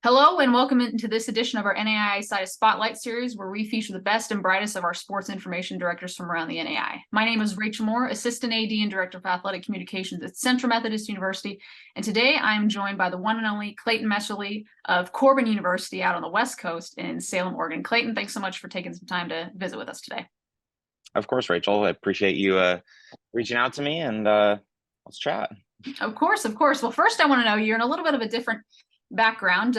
Hello and welcome into this edition of our NAIA-SIDA Spotlight Series, where we feature the best and brightest of our sports information directors from around the NAIA. My name is Rachel Moore, Assistant AD and Director of Athletic Communications at Central Methodist University, and today I am joined by the one and only Clayton Messerle of Corban University out on the West Coast in Salem, Oregon. Clayton, thanks so much for taking some time to visit with us today. Of course, Rachel. I appreciate you reaching out to me, and let's chat. Of course. Well, first I want to know, you're in a little bit of a different background.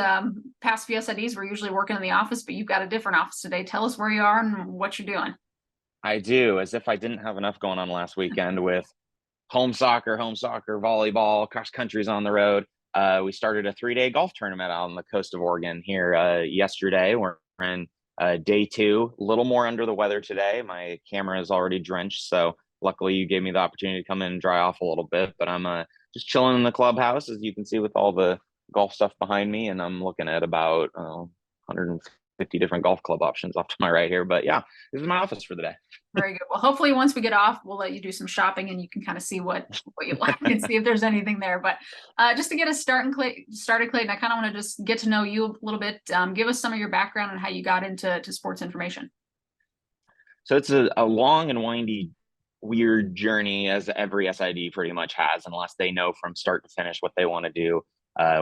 Past few SIDs, we're usually working in the office, but you've got a different office today. Tell us where you are and what you're doing. I do, as if I didn't have enough going on last weekend with home soccer, volleyball, cross country's on the road. We started a 3-day golf tournament out on the coast of Oregon here yesterday. We're in day 2, a little more under the weather today. My camera is already drenched, so luckily you gave me the opportunity to come in and dry off a little bit, but I'm just chilling in the clubhouse, as you can see, with all the golf stuff behind me, and I'm looking at about 150 different golf club options off to my right here. But yeah, this is my office for the day. Very good. Well, hopefully once we get off, we'll let you do some shopping and you can kind of see what you like and see if there's anything there. But just to get us started, Clayton, I kind of want to just get to know you a little bit. Give us some of your background and how you got into sports information. So it's a long and windy, weird journey, as every SID pretty much has, unless they know from start to finish what they want to do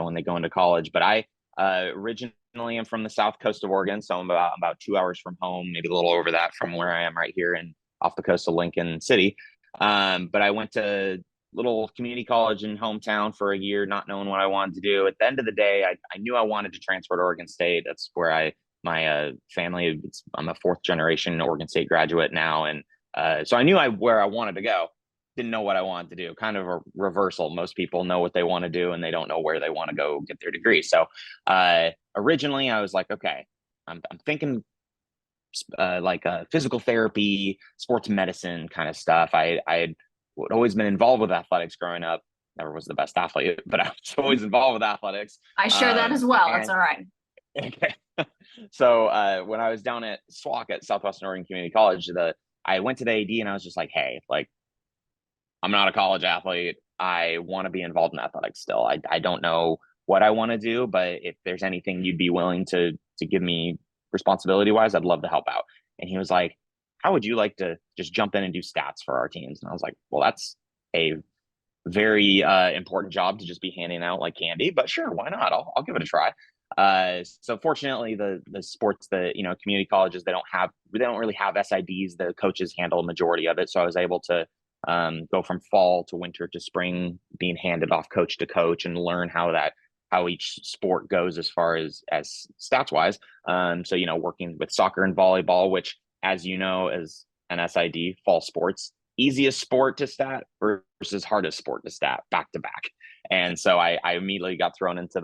when they go into college. But I originally am from the south coast of Oregon, so I'm about 2 hours from home, maybe a little over that from where I am right here off the coast of Lincoln City. But I went to little community college in hometown for a year, not knowing what I wanted to do. At the end of the day, I knew I wanted to transfer to Oregon State. That's where my family, I'm a 4th generation Oregon State graduate now, and so I knew where I wanted to go. Didn't know what I wanted to do. Kind of a reversal. Most people know what they want to do and they don't know where they want to go get their degree. So originally I was like, okay, I'm thinking like physical therapy, sports medicine kind of stuff. I had always been involved with athletics growing up. Never was the best athlete, but I was always involved with athletics. I share that as well. That's all right. Okay. So when I was down at SWAC at Southwestern Oregon Community College, I went to the AD and I was just like, hey, like, I'm not a college athlete. I want to be involved in athletics still. I don't know what I want to do, but if there's anything you'd be willing to give me responsibility wise, I'd love to help out. And he was like, how would you like to just jump in and do stats for our teams? And I was like, well, that's a very important job to just be handing out like candy, but sure, why not? I'll give it a try. So fortunately, the sports, community colleges, they don't really have SIDs. The coaches handle a majority of it. So I was able to go from fall to winter to spring, being handed off coach to coach, and learn how each sport goes as far as stats wise. So working with soccer and volleyball, which, as you know, as an SID, fall sports, easiest sport to stat versus hardest sport to stat back to back. And so I immediately got thrown into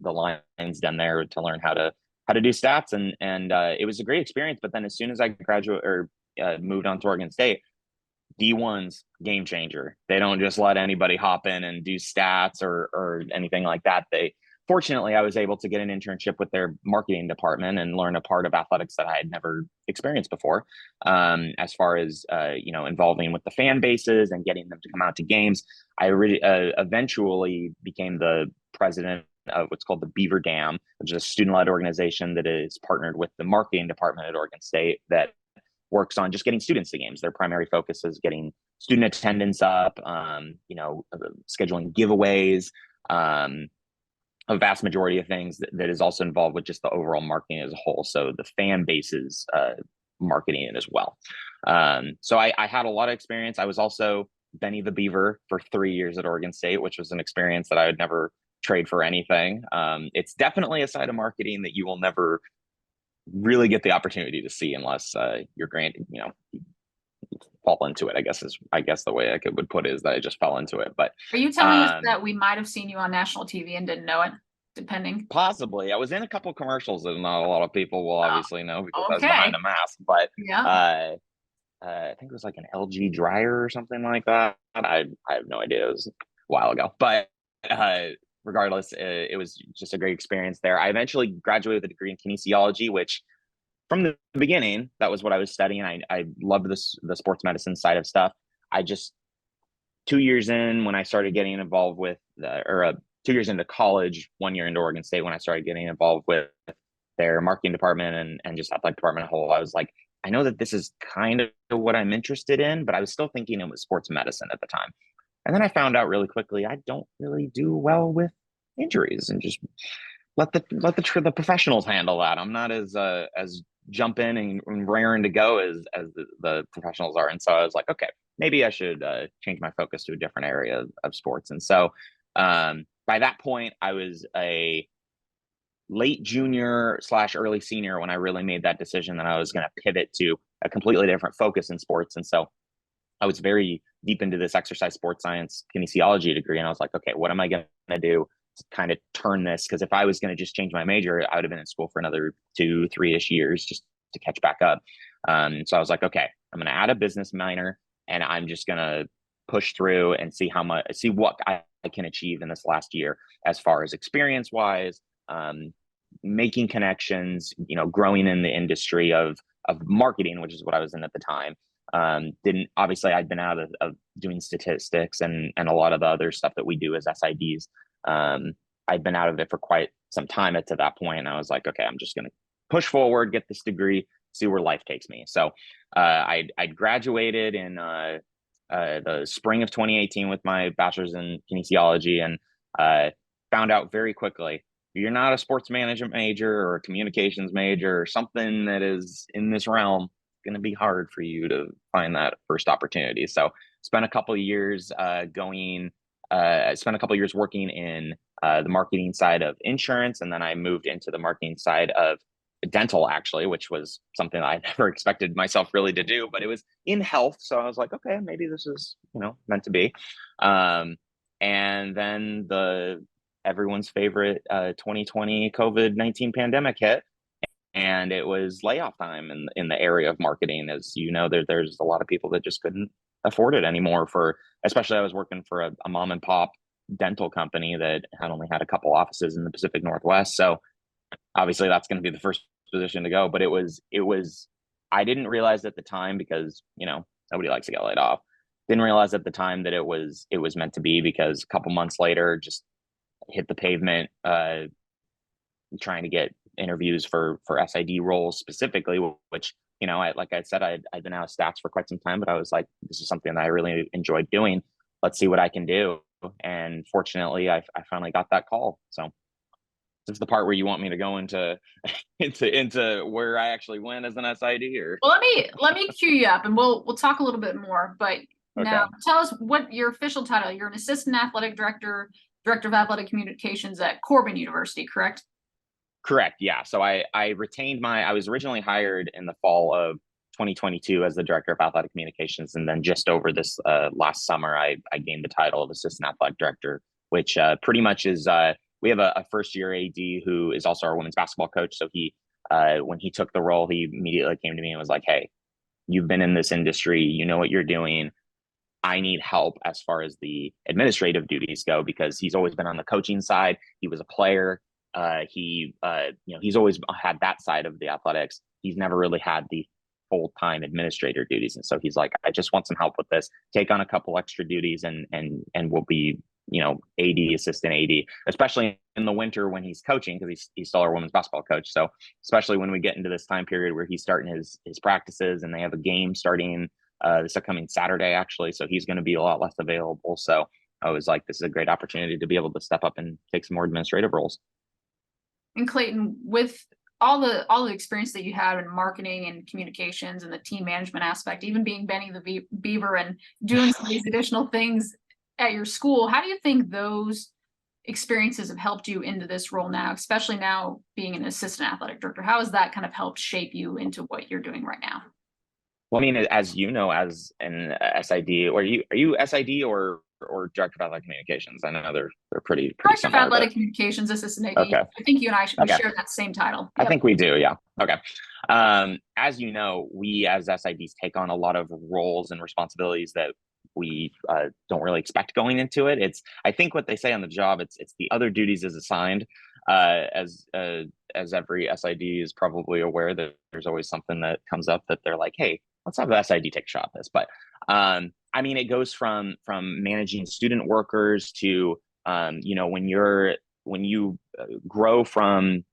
the lines down there to learn how to do stats, and it was a great experience. But then as soon as I moved on to Oregon State, D1's game changer. They don't just let anybody hop in and do stats or anything like that. Fortunately, I was able to get an internship with their marketing department and learn a part of athletics that I had never experienced before, as far as involving with the fan bases and getting them to come out to games. I eventually became the president of what's called the Beaver Dam, which is a student-led organization that is partnered with the marketing department at Oregon State that works on just getting students to games. Their primary focus is getting student attendance up, scheduling giveaways, a vast majority of things that is also involved with just the overall marketing as a whole. So the fan bases marketing it as well. So I had a lot of experience. I was also Benny the Beaver for 3 years at Oregon State, which was an experience that I would never trade for anything. It's definitely a side of marketing that you will never really get the opportunity to see unless you're granted, fall into it, I guess the way I would put it is that I just fell into it. But are you telling us that we might have seen you on national TV and didn't know it, depending? Possibly. I was in a couple commercials that not a lot of people will obviously know because I was Okay. behind a mask, but Yeah. I think it was like an LG dryer or something like that. I have no idea. It was a while ago, but regardless, it was just a great experience there. I eventually graduated with a degree in kinesiology, which from the beginning, that was what I was studying. I loved the sports medicine side of stuff. I just 2 years in, when I started getting involved with, 2 years into college, 1 year into Oregon State, when I started getting involved with their marketing department and just athletic department as a whole, I was like, I know that this is kind of what I'm interested in, but I was still thinking it was sports medicine at the time. And then I found out really quickly I don't really do well with injuries, and just let the professionals handle that. I'm not as jump in and raring to go as the professionals are. And so I was like, okay, maybe I should change my focus to a different area of sports. And so by that point, I was a late junior / early senior when I really made that decision that I was going to pivot to a completely different focus in sports. And so I was very deep into this exercise sports science kinesiology degree. And I was like, okay, what am I going to do to kind of turn this? Because if I was going to just change my major, I would have been in school for another 2-3-ish years just to catch back up. So I was like, okay, I'm going to add a business minor, and I'm just going to push through and see what I can achieve in this last year as far as experience wise, making connections, growing in the industry of marketing, which is what I was in at the time. Obviously I'd been out of doing statistics and a lot of the other stuff that we do as SIDs. I'd been out of it for quite some time to that point. And I was like, okay, I'm just going to push forward, get this degree, see where life takes me. So I'd graduated in the spring of 2018 with my bachelor's in kinesiology, and found out very quickly, you're not a sports management major or a communications major or something that is in this realm, going to be hard for you to find that first opportunity. So spent a couple of years working in the marketing side of insurance, and then I moved into the marketing side of dental, actually, which was something I never expected myself really to do, but it was in health. So I was like, okay, maybe this is meant to be. And then everyone's favorite 2020 COVID-19 pandemic hit, and it was layoff time in the area of marketing. As you know, there's a lot of people that just couldn't afford it anymore. Especially I was working for a mom and pop dental company that had only had a couple offices in the Pacific Northwest. So obviously that's going to be the first position to go. But it was I didn't realize at the time, because nobody likes to get laid off. Didn't realize at the time that it was meant to be, because a couple months later, just hit the pavement trying to get interviews for SID roles specifically, which like I said, I'd been out of stats for quite some time, but I was like, this is something that I really enjoyed doing. Let's see what I can do. And fortunately, I finally got that call. So this is the part where you want me to go into where I actually went as an SID, or? Well, let me cue you up, and we'll talk a little bit more. But now, tell us what your official title. You're an assistant athletic director of athletic communications at Corban University, correct? Correct. Yeah. So I was originally hired in the fall of 2022 as the director of athletic communications. And then just over this last summer, I gained the title of assistant athletic director, which pretty much is, we have a first year AD who is also our women's basketball coach. So when he took the role, he immediately came to me and was like, hey, you've been in this industry, you know what you're doing. I need help as far as the administrative duties go, because he's always been on the coaching side. He was a player. He's always had that side of the athletics. He's never really had the full-time administrator duties. And so he's like, I just want some help with this. Take on a couple extra duties and we'll be, AD, assistant AD, especially in the winter when he's coaching, because he's still our women's basketball coach. So especially when we get into this time period where he's starting his practices, and they have a game starting this upcoming Saturday, actually. So he's going to be a lot less available. So I was like, this is a great opportunity to be able to step up and take some more administrative roles. And Clayton, with all the experience that you had in marketing and communications and the team management aspect, even being Benny the Beaver and doing some of these additional things at your school, how do you think those experiences have helped you into this role now, especially now being an assistant athletic director? How has that kind of helped shape you into what you're doing right now? Well, I mean, as you know, as an SID, or are you SID or director of athletic communications? I know they're pretty Director similar. of athletic communications, assistant AD. Okay. I think you and I should share that same title. Yep. I think we do. Yeah. Okay. As you know, we as SIDs take on a lot of roles and responsibilities that we don't really expect going into it. I think what they say on the job, it's the other duties as assigned. As every SID is probably aware, that there's always something that comes up that they're like, hey, let's have the SID take a shot at this. But I mean, it goes from managing student workers to You know, when you grow from,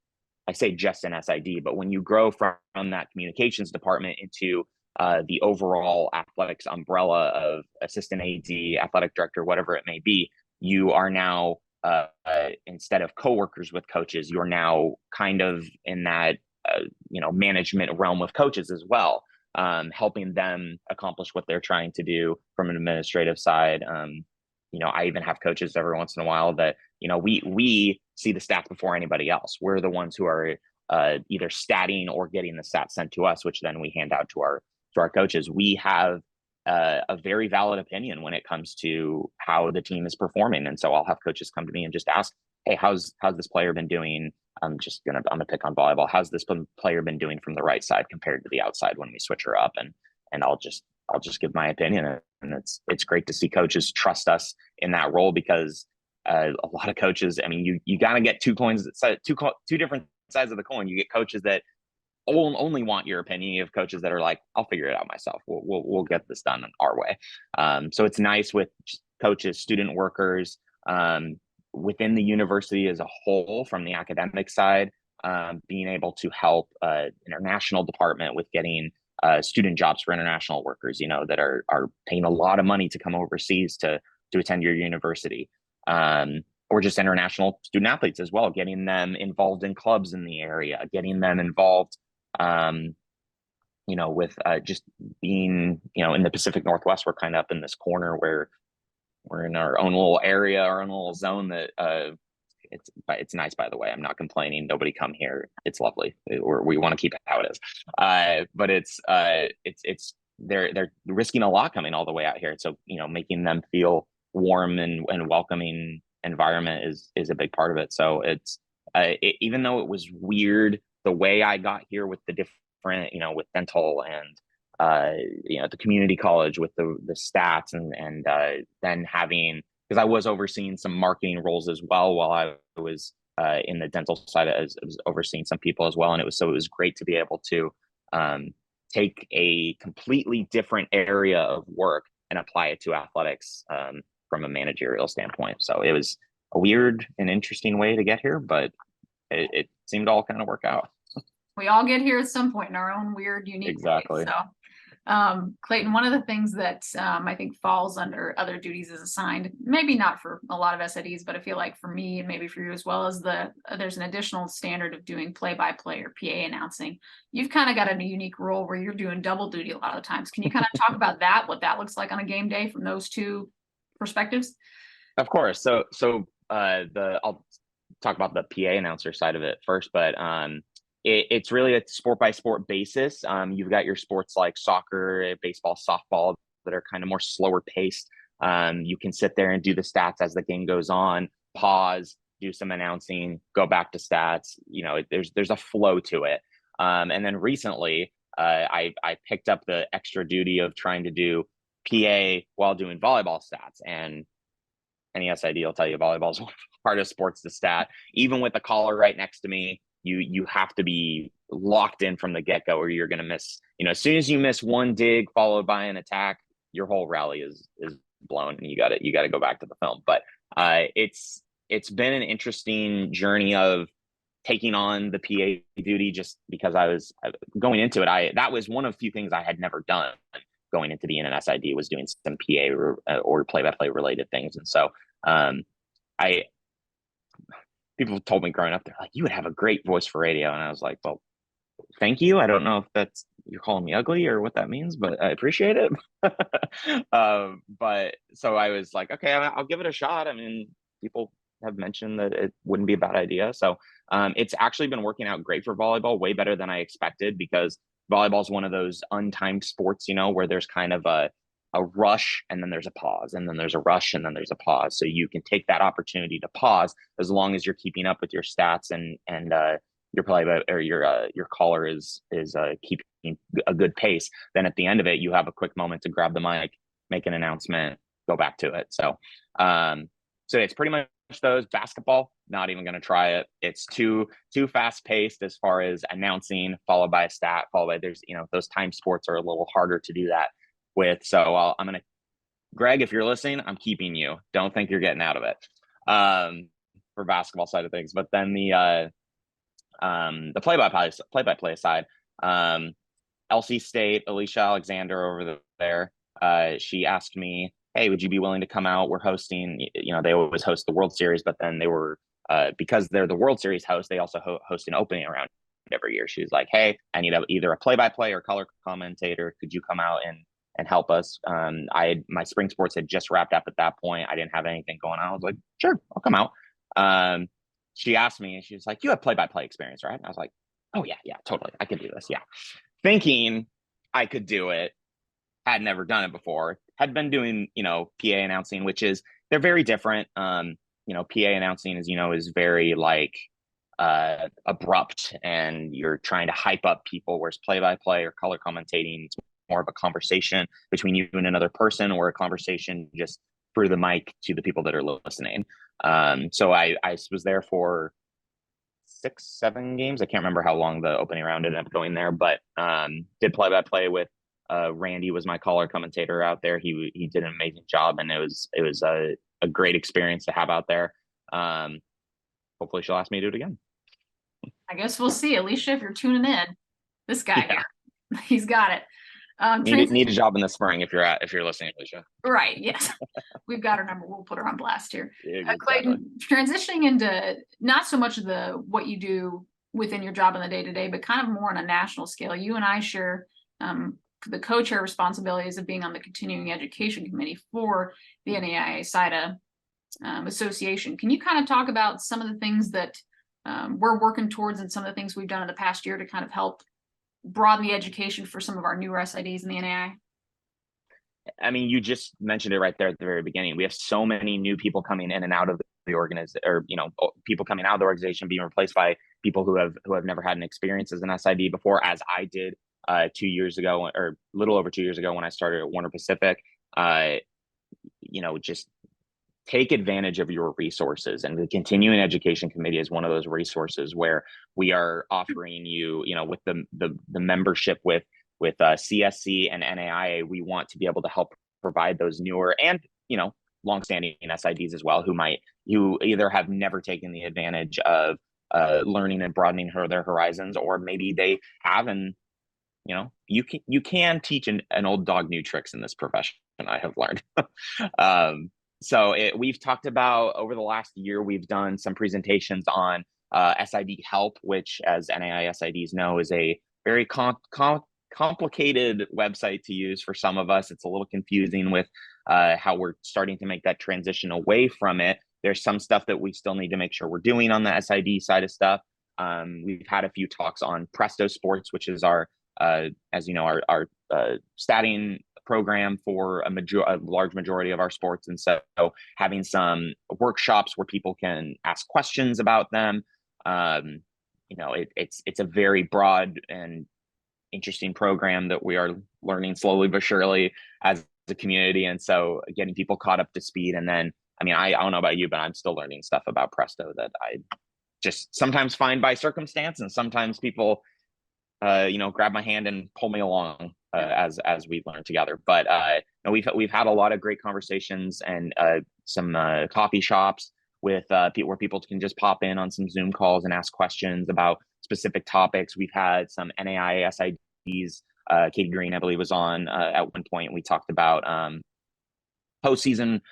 I say just an SID, but when you grow from that communications department into the overall athletics umbrella of assistant AD, athletic director, whatever it may be, you are now, instead of coworkers with coaches, you're now kind of in that, you know, management realm with coaches as well, helping them accomplish what they're trying to do from an administrative side. You know, I even have coaches every once in a while that, you know, we see the stats before anybody else. We're the ones who are either statting or getting the stats sent to us, which then we hand out to our coaches. We have a very valid opinion when it comes to how the team is performing, and so I'll have coaches come to me and just ask, "Hey, how's this player been doing?" I'm gonna pick on volleyball. How's this player been doing from the right side compared to the outside when we switch her up? And I'll just give my opinion, and it's great to see coaches trust us in that role, because a lot of coaches, I mean, you gotta get two different sides of the coin. You get coaches that only want your opinion. You have coaches that are like, I'll figure it out myself. We'll get this done our way. So it's nice with coaches, student workers, within the university as a whole, from the academic side, being able to help international department with getting student jobs for international workers, you know, that are paying a lot of money to come overseas to attend your university. Or just international student athletes as well, getting them involved in clubs in the area, getting them involved, you know, with just being, you know, in the Pacific Northwest. We're kind of up in this corner where we're in our own little area, our own little zone that it's nice, by the way. I'm not complaining. Nobody come here. It's lovely. We want to keep it how it is. But it's they're risking a lot coming all the way out here. So, you know, making them feel warm and welcoming environment is a big part of it. So it's even though it was weird the way I got here with the different, you know, with dental and you know, the community college with the stats and then having, because I was overseeing some marketing roles as well while I was in the dental side. I was overseeing some people as well, and it was great to be able to take a completely different area of work and apply it to athletics from a managerial standpoint. So it was a weird and interesting way to get here, but it seemed to all kind of work out. We all get here at some point in our own weird, unique Exactly. way. So, Clayton, one of the things that I think falls under other duties as assigned, maybe not for a lot of SIDs, but I feel like for me and maybe for you as well, is there's an additional standard of doing play-by-play or PA announcing. You've kind of got a unique role where you're doing double duty a lot of the times. Can you kind of talk about that, what that looks like on a game day from those two perspectives? Of course. So I'll talk about the PA announcer side of it first, but it's really a sport by sport basis. You've got your sports like soccer, baseball, softball that are kind of more slower paced. You can sit there and do the stats as the game goes on, pause, do some announcing, go back to stats. You know, there's a flow to it. And then recently, I picked up the extra duty of trying to do PA while doing volleyball stats. And any SID will tell you volleyball is one of the hardest sports to stat. Even with the caller right next to me, you have to be locked in from the get-go, or you're going to miss, you know, as soon as you miss one dig followed by an attack, your whole rally is blown, and you got to go back to the film. But it's been an interesting journey of taking on the PA duty, just because I was going into it. That was one of the few things I had never done going into the NAIA-SID, was doing some PA or play-by-play related things. And so people told me growing up, they're like, you would have a great voice for radio. And I was like, well, thank you. I don't know if you're calling me ugly or what that means, but I appreciate it. But so I was like, okay, I'll give it a shot. I mean, people have mentioned that it wouldn't be a bad idea. So it's actually been working out great for volleyball, way better than I expected, because volleyball is one of those untimed sports, you know, where there's kind of a rush and then there's a pause, and then there's a rush and then there's a pause. So you can take that opportunity to pause as long as you're keeping up with your stats and your play or your caller is keeping a good pace. Then at the end of it, you have a quick moment to grab the mic, make an announcement, go back to it. So so it's pretty much those. Basketball, not even going to try it. It's too fast paced as far as announcing, followed by a stat, followed by, there's, you know, those time sports are a little harder to do that with. So I'm going to, Greg, if you're listening, I'm keeping you. Don't think you're getting out of it. for basketball side of things. But then the play-by-play side, LC State, Alicia Alexander over there, she asked me, hey, would you be willing to come out? We're hosting, they always host the World Series, but then they were, because they're the World Series host, they also host an opening round every year. She was like, hey, I need either a play-by-play or color commentator. Could you come out and help us? My spring sports had just wrapped up at that point. I didn't have anything going on. I was like, sure, I'll come out. She asked me, and she was like, you have play-by-play experience, right? And I was like, oh yeah, totally. I could do this. Yeah. Thinking I could do it, had never done it before, had been doing, PA announcing, which is, they're very different. PA announcing is very like abrupt, and you're trying to hype up people, whereas play-by-play or color commentating, it's more of a conversation between you and another person, or a conversation just through the mic to the people that are listening. So I was there for 6-7 games. I can't remember how long the opening round ended up going there, but did play-by-play with Randy was my color commentator out there. He did an amazing job, and it was a great experience to have out there. Hopefully she'll ask me to do it again. I guess we'll see. Alicia, if you're tuning in, this guy here, he's got it. Need a job in the spring if you're listening, Alicia. Right. Yes. We've got her number. We'll put her on blast here. Yeah, exactly. Clayton, transitioning into not so much of what you do within your job in the day-to-day, but kind of more on a national scale. You and I share the co-chair responsibilities of being on the continuing education committee for the NAIA-SIDA association. Can you kind of talk about some of the things that we're working towards, and some of the things we've done in the past year to kind of help broaden the education for some of our newer SIDs in the NAIA? I mean, you just mentioned it right there at the very beginning. We have so many new people coming in and out of the organization, or people coming out of the organization being replaced by people who have never had an experience as an SID before, as I did 2 years ago, or a little over 2 years ago when I started at Warner Pacific. Just take advantage of your resources, and the continuing education committee is one of those resources where we are offering you, with the membership with CSC and NAIA, we want to be able to help provide those newer and longstanding SIDs as well, who either have never taken the advantage of learning and broadening their horizons, or maybe they have, and you can teach an old dog new tricks in this profession, I have learned. So we've talked about, over the last year, we've done some presentations on SID help, which, as NAIA SIDs know, is a very complicated website to use for some of us. It's a little confusing with how we're starting to make that transition away from it. There's some stuff that we still need to make sure we're doing on the SID side of stuff. We've had a few talks on Presto Sports, which is our statting program for a large majority of our sports. And so having some workshops where people can ask questions about them. It's a very broad and interesting program that we are learning slowly but surely as a community. And so getting people caught up to speed. And then, I don't know about you, but I'm still learning stuff about Presto that I just sometimes find by circumstance, and sometimes people grab my hand and pull me along as we learn together. But we've had a lot of great conversations, and some coffee shops with people where people can just pop in on some Zoom calls and ask questions about specific topics. We've had some NAIA SIDs. Katie Green, I believe, was on at one point. We talked about postseason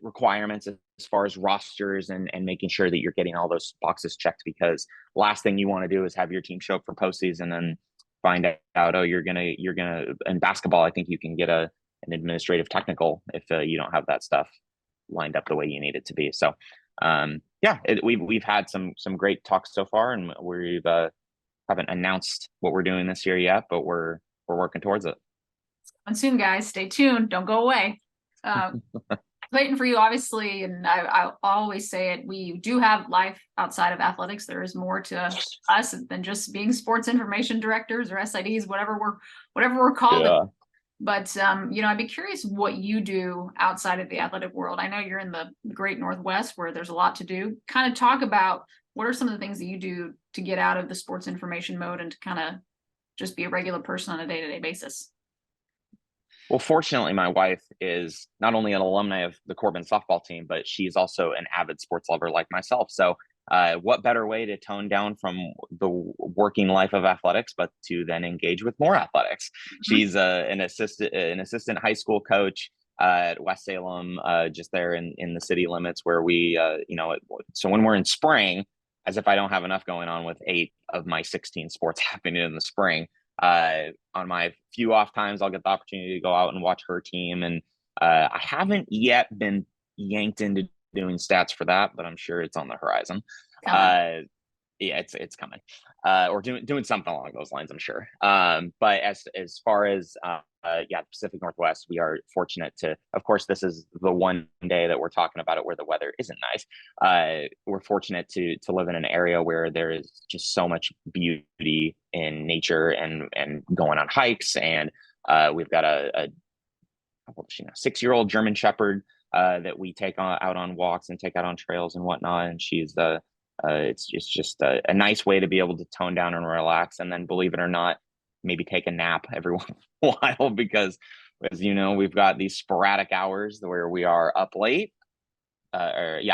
requirements as far as rosters and making sure that you're getting all those boxes checked, because last thing you want to do is have your team show up for postseason and find out, you're gonna in basketball, I think you can get an administrative technical if you don't have that stuff lined up the way you need it to be. So we've had some great talks so far, and we've haven't announced what we're doing this year yet, but we're working towards it. And soon, guys, stay tuned. Don't go away. Clayton, for you, obviously, and I always say it, we do have life outside of athletics. There is more to us than just being sports information directors or SIDs, whatever we're called. Yeah. But I'd be curious what you do outside of the athletic world. I know you're in the Great Northwest, where there's a lot to do. Kind of talk about what are some of the things that you do to get out of the sports information mode and to kind of just be a regular person on a day-to-day basis. Well, fortunately, my wife is not only an alumni of the Corban softball team, but she's also an avid sports lover like myself. So, what better way to tone down from the working life of athletics, but to then engage with more athletics? Mhm. She's an assistant high school coach at West Salem, just there in the city limits where we, so when we're in spring, as if I don't have enough going on with 8 of my 16 sports happening in the spring, on my few off times, I'll get the opportunity to go out and watch her team. And I haven't yet been yanked into doing stats for that, but I'm sure it's on the horizon. Coming. Yeah, it's coming, or doing something along those lines, I'm sure. But as far as yeah, the Pacific Northwest, we are fortunate to, of course, this is the one day that we're talking about it where the weather isn't nice. We're fortunate to live in an area where there is just so much beauty in nature and going on hikes, and we've got a 6-year-old German Shepherd that we take out on walks and take out on trails and whatnot, and she's it's just a nice way to be able to tone down and relax, and then, believe it or not, maybe take a nap every once in a while, because, as you know, we've got these sporadic hours where we are up late,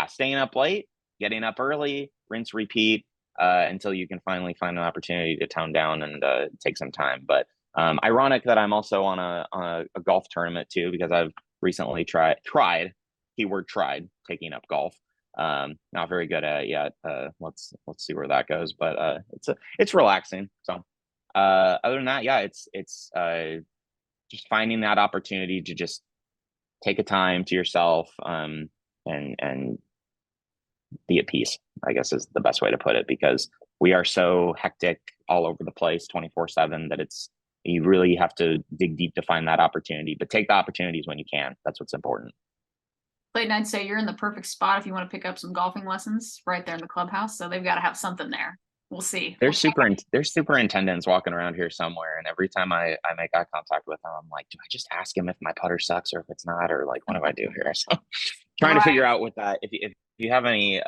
staying up late, getting up early, rinse, repeat, until you can finally find an opportunity to tone down and take some time. But ironic that I'm also on a golf tournament too, because I've recently tried keyword tried taking up golf. Not very good at it yet. Let's see where that goes, but it's relaxing. So other than that, yeah, it's just finding that opportunity to just take a time to yourself, and be at peace, I guess, is the best way to put it, because we are so hectic all over the place 24/7 that you really have to dig deep to find that opportunity, but take the opportunities when you can. That's what's important. Clayton, I'd say you're in the perfect spot if you want to pick up some golfing lessons right there in the clubhouse. So they've got to have something there. We'll see. There's superintendents walking around here somewhere, and every time I make eye contact with them, I'm like, do I just ask him if my putter sucks or if it's not, or like, what do I do here? So trying to figure out with that. If you have any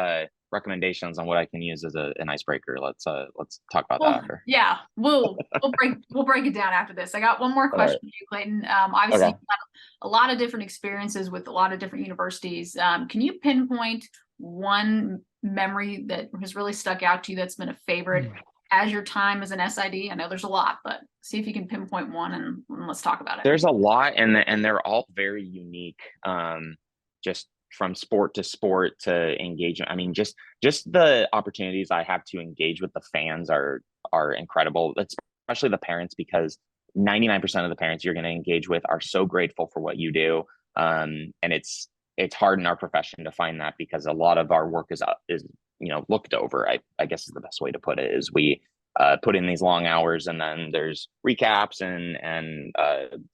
recommendations on what I can use as an icebreaker, let's talk about that after. Yeah, we'll break it down after this. I got one more question for you, Clayton. Obviously, you've got a lot of different experiences with a lot of different universities. Can you pinpoint one memory that has really stuck out to you that's been a favorite as your time as an SID? I know there's a lot, but see if you can pinpoint one, and let's talk about it. There's a lot, and they're all very unique. Just from sport to sport to engagement. I mean, just the opportunities I have to engage with the fans are incredible. Especially the parents, because 99% of the parents you're going to engage with are so grateful for what you do. And it's hard in our profession to find that, because a lot of our work is looked over. I guess is the best way to put it, is we put in these long hours, and then there's recaps and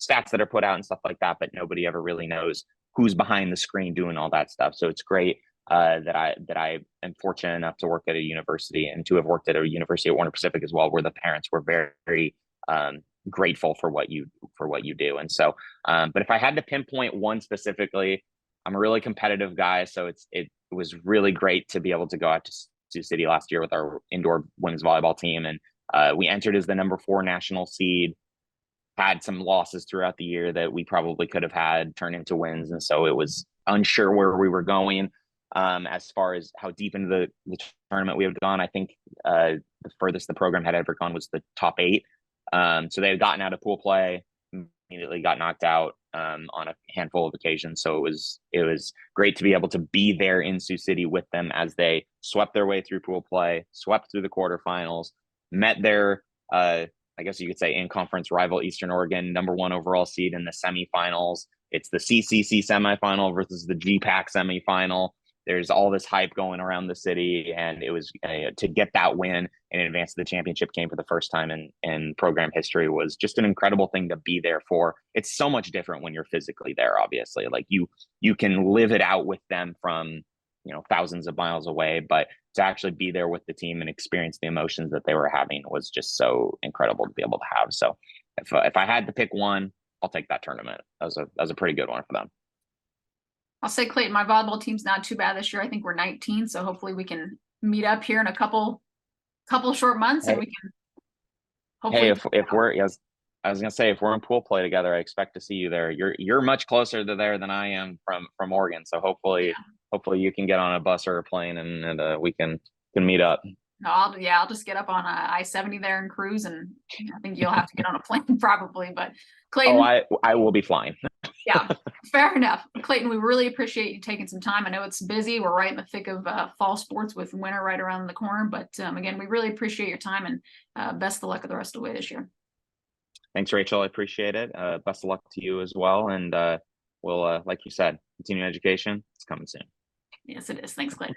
stats that are put out and stuff like that, but nobody ever really knows who's behind the screen doing all that stuff. So it's great that I am fortunate enough to work at a university, and to have worked at a university at Warner Pacific as well, where the parents were very, very grateful for what you do. And so, but if I had to pinpoint one specifically, I'm a really competitive guy, so it was really great to be able to go out to Sioux City last year with our indoor women's volleyball team, and we entered as the number 4 national seed. Had some losses throughout the year that we probably could have had turn into wins, and so it was unsure where we were going as far as how deep into the tournament we had gone. I think the furthest the program had ever gone was the top 8. So they had gotten out of pool play, immediately got knocked out on a handful of occasions. So it was great to be able to be there in Sioux City with them as they swept their way through pool play, swept through the quarterfinals, met their I guess you could say in conference rival Eastern Oregon, number 1 overall seed in the semifinals. It's the CCC semifinal versus the GPAC semifinal. There's all this hype going around the city, and it was to get that win and advance to the championship game for the first time in program history was just an incredible thing to be there for. It's so much different when you're physically there, obviously. Like you can live it out with them from thousands of miles away, but to actually be there with the team and experience the emotions that they were having was just so incredible to be able to have. So if I had to pick one, I'll take that tournament. That was a pretty good one for them. I'll say, Clayton, my volleyball team's not too bad this year. I think we're 19, so hopefully we can meet up here in a couple short months, and we can hopefully. Hey, if we're I was gonna say, if we're in pool play together, I expect to see you there. You're much closer to there than I am from Oregon. So hopefully you can get on a bus or a plane and we can meet up. No, I'll just get up on I-70 there and cruise, and I think you'll have to get on a plane probably. But Clayton, Oh, I will be flying. yeah, fair enough. Clayton, we really appreciate you taking some time. I know it's busy. We're right in the thick of fall sports with winter right around the corner. But again, we really appreciate your time, and best of luck the rest of the way this year. Thanks, Rachel. I appreciate it. Best of luck to you as well. And we'll, like you said, continue education. It's coming soon. Yes, it is. Thanks, Clayton.